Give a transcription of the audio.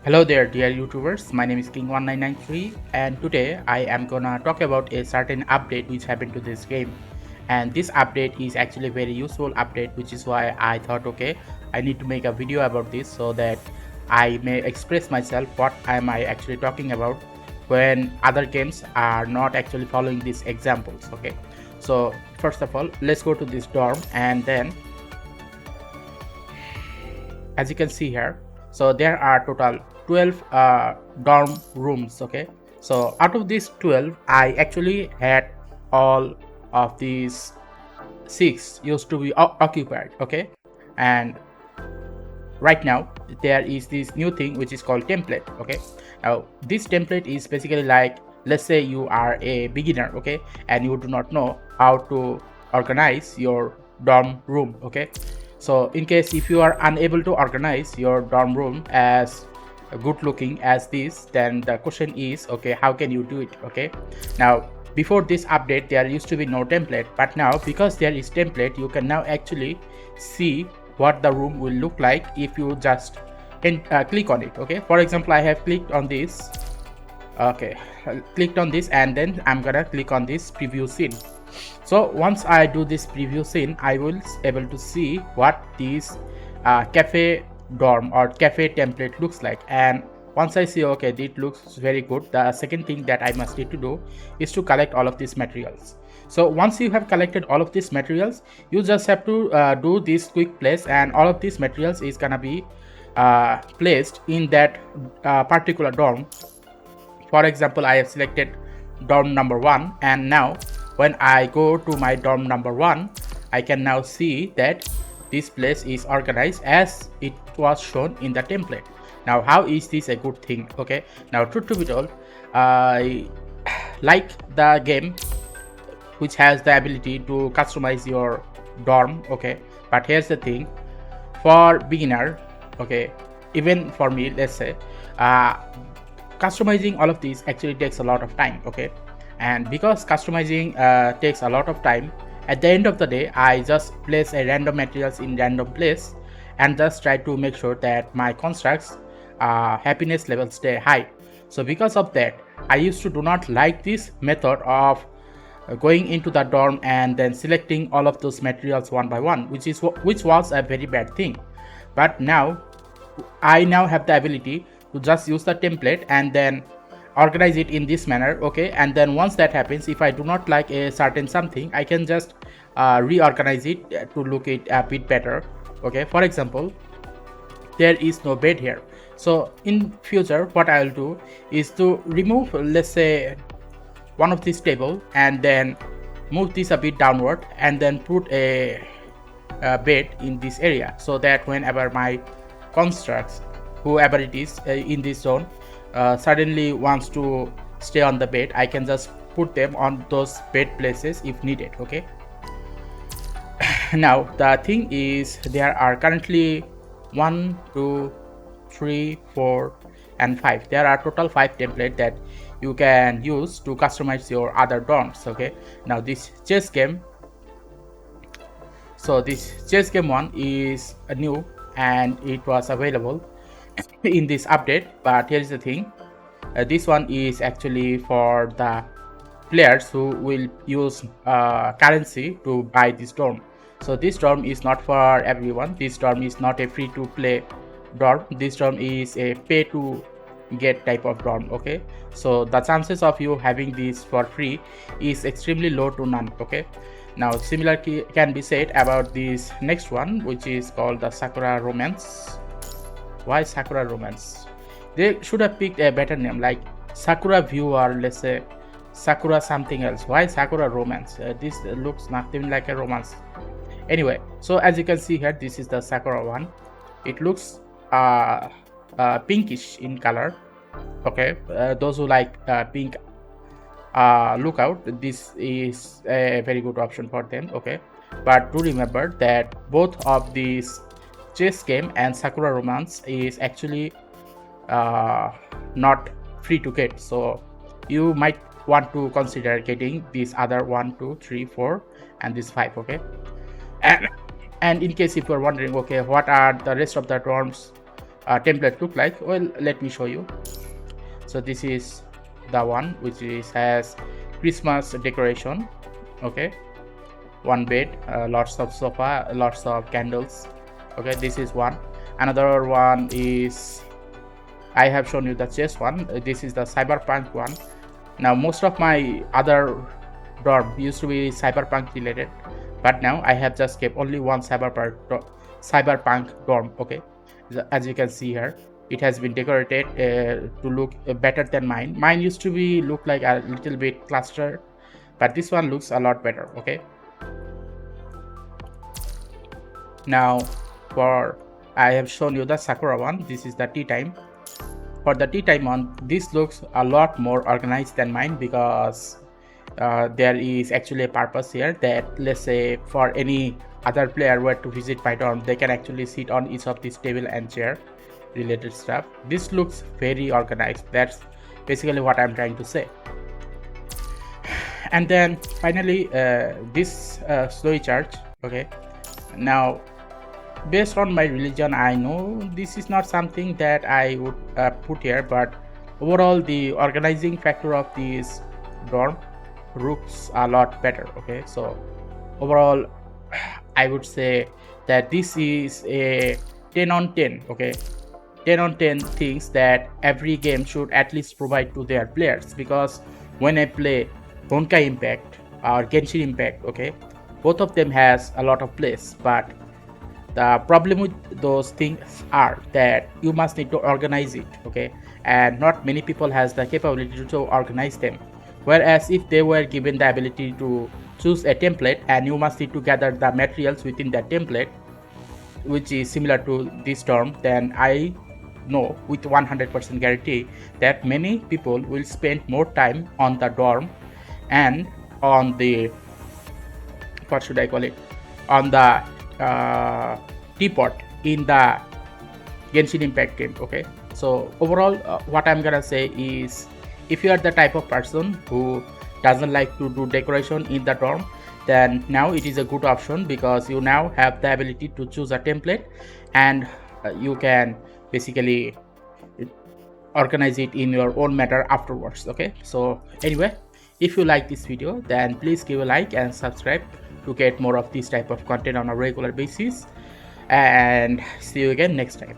Hello there dear YouTubers, my name is King1993 and today I am gonna talk about a certain update which happened to this game. And this update is actually a very useful update, which is why I thought okay, I need to make a video about this so that I may express myself what am I actually talking about when other games are not actually following these examples. Okay, so first of all, let's go to this dorm, and then as you can see here, so there are total 12 dorm rooms. Okay, so out of these 12 I actually had all of these 6 used to be occupied. Okay, and right now there is this new thing which is called template. Okay, now this template is basically like, let's say you are a beginner, okay, and you do not know how to organize your dorm room. Okay, so in case if you are unable to organize your dorm room as good looking as this, then the question is, okay, how can you do it? Okay, now before this update there used to be no template, but now because there is template, you can now actually see what the room will look like if you just click on it. Okay, for example, I have clicked on this. Okay, clicked on this, and then I'm gonna click on this preview scene. So once I do this preview scene, I will able to see what this cafe dorm or cafe template looks like. And once I see, okay, it looks very good, the second thing that I must need to do is to collect all of these materials. So once you have collected all of these materials, you just have to do this quick place, and all of these materials is gonna be placed in that particular dorm. For example, I have selected dorm number 1, and now when I go to my dorm number 1, I can now see that this place is organized as it was shown in the template. Now how is this a good thing? Okay, now truth to be told, I like the game which has the ability to customize your dorm. Okay, but here's the thing, for beginner, okay, even for me, let's say, customizing all of these actually takes a lot of time. Okay, and because customizing takes a lot of time, at the end of the day I just place a random materials in random place and just try to make sure that my constructs happiness levels stay high. So because of that, I used to do not like this method of going into the dorm and then selecting all of those materials one by one, which was a very bad thing. But now I now have the ability to just use the template and then organize it in this manner. Okay, and then once that happens, if I do not like a certain something, I can just reorganize it to look it a bit better. Okay, for example, there is no bed here, so in future what I will do is to remove, let's say, one of this table and then move this a bit downward and then put a bed in this area, so that whenever my constructs, whoever it is in this zone, suddenly wants to stay on the bed, I can just put them on those bed places if needed. Okay, now the thing is, there are currently 1 2 3 4 and 5. There are total 5 templates that you can use to customize your other dorms. Okay, now this chess game, so this chess game one is new and it was available in this update, but here is the thing, this one is actually for the players who will use currency to buy this dorm. So this dorm is not for everyone. This dorm is not a free to play dorm. This dorm is a pay to get type of dorm. Okay, so the chances of you having this for free is extremely low to none. Okay, now similar can be said about this next one, which is called the Sakura Romance. Why Sakura Romance? They should have picked a better name like Sakura View, or let's say Sakura something else. Why Sakura Romance? This looks nothing like a romance. Anyway, so as you can see here, this is the Sakura one. It looks pinkish in color. Okay, those who like pink, look out, this is a very good option for them. Okay, but do remember that both of these chess game and Sakura Romance is actually not free to get, so you might want to consider getting these other 1 2 3 4 and this 5. Okay, and in case if you're wondering, okay, what are the rest of the dorms template look like? Well, let me show you. So this is the one which has Christmas decoration. Okay, one bed, lots of sofa, lots of candles. Okay, this is one. Another one is, I have shown you the chess one. This is the cyberpunk one. Now most of my other dorm used to be cyberpunk related, but now I have just kept only one cyberpunk dorm. Okay, as you can see here, it has been decorated to look better than mine. Mine used to be look like a little bit clustered, but this one looks a lot better. Okay, now I have shown you the Sakura one. This is the tea time. For the tea time one, this looks a lot more organized than mine, because there is actually a purpose here that, let's say, for any other player were to visit my dorm, they can actually sit on each of these table and chair related stuff. This looks very organized. That's basically what I'm trying to say. And then finally, this slow charge. Okay, now based on my religion, I know this is not something that I would put here, but overall the organizing factor of this dorm looks a lot better. Okay, so overall I would say that this is a 10 on 10. Okay, 10 on 10 things that every game should at least provide to their players, because when I play Honkai Impact or Genshin Impact, okay, both of them has a lot of plays, but the problem with those things are that you must need to organize it. Okay, and not many people has the capability to organize them, whereas if they were given the ability to choose a template and you must need to gather the materials within that template, which is similar to this dorm, then I know with 100% guarantee that many people will spend more time on the dorm and on the, what should I call it, on the teapot in the Genshin Impact game. Okay, so overall what I'm gonna say is, if you are the type of person who doesn't like to do decoration in the dorm, then now it is a good option, because you now have the ability to choose a template and you can basically organize it in your own manner afterwards. Okay, so anyway, if you like this video, then please give a like and subscribe to get more of this type of content on a regular basis, and see you again next time.